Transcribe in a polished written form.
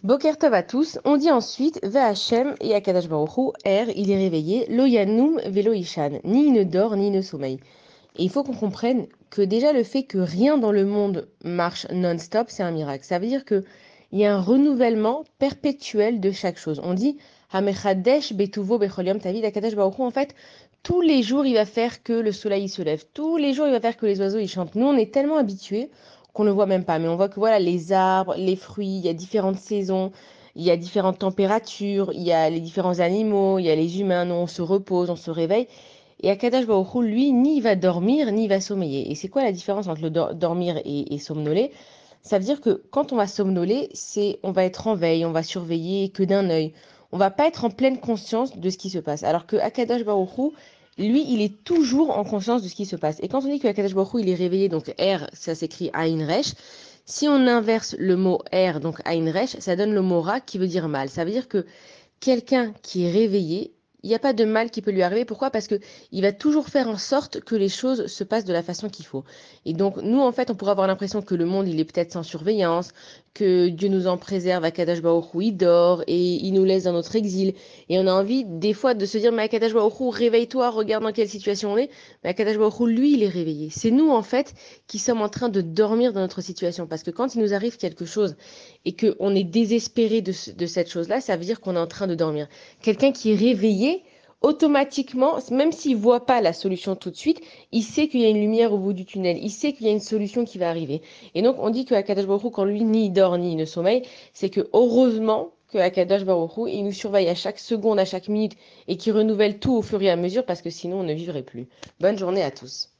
Boker Tov à tous, on dit ensuite Hachem et Akadash Baruch Hu, il est réveillé, Lo Yanum Velo Ishan, ni il ne dort ni il ne sommeille. Et il faut qu'on comprenne que déjà le fait que rien dans le monde marche non-stop, c'est un miracle. Ça veut dire que il y a un renouvellement perpétuel de chaque chose. On dit Hamechadesh Betuvo Becholiom Tavid Akadash Baruch Hu, en fait, tous les jours il va faire que le soleil il se lève, tous les jours il va faire que les oiseaux ils chantent. Nous on est tellement habitués qu'on ne le voit même pas, mais on voit que voilà les arbres, les fruits, il y a différentes saisons. Il y a différentes températures, il y a les différents animaux, il y a les humains, nous on se repose, on se réveille. Et Akadash Baruch Hu, lui, ni il va dormir, ni il va sommeiller. Et c'est quoi la différence entre le dormir et somnoler? Ça veut dire que quand on va somnoler, on va être en veille, on va surveiller que d'un œil. On va pas être en pleine conscience de ce qui se passe. Alors que Akadash Baruch Hu, lui, il est toujours en conscience de ce qui se passe. Et quand on dit que Akadash Baruch Hu, il est réveillé, donc R, ça s'écrit Ain Resh. Si on inverse le mot R, donc Ain Resh, ça donne le mot Ra qui veut dire mal. Ça veut dire que quelqu'un qui est réveillé, il n'y a pas de mal qui peut lui arriver. Pourquoi? Parce que il va toujours faire en sorte que les choses se passent de la façon qu'il faut. Et donc, nous, en fait, on pourrait avoir l'impression que le monde, il est peut-être sans surveillance, que Dieu nous en préserve, Akadash Baruch Hu, il dort et il nous laisse dans notre exil. Et on a envie, des fois, de se dire, mais Akadash Baruch Hu, réveille-toi, regarde dans quelle situation on est. Mais Akadash Baruch Hu, lui, il est réveillé. C'est nous, en fait, qui sommes en train de dormir dans notre situation. Parce que quand il nous arrive quelque chose et qu'on est désespéré de cette chose-là, ça veut dire qu'on est en train de dormir. Quelqu'un qui est réveillé, automatiquement, même s'il voit pas la solution tout de suite, il sait qu'il y a une lumière au bout du tunnel, il sait qu'il y a une solution qui va arriver. Et donc, on dit que Akadosh Baruch Hu, quand lui, ni il dort, ni il ne sommeille, c'est que heureusement que Akadosh Baruch Hu, il nous surveille à chaque seconde, à chaque minute, et qui renouvelle tout au fur et à mesure, parce que sinon, on ne vivrait plus. Bonne journée à tous.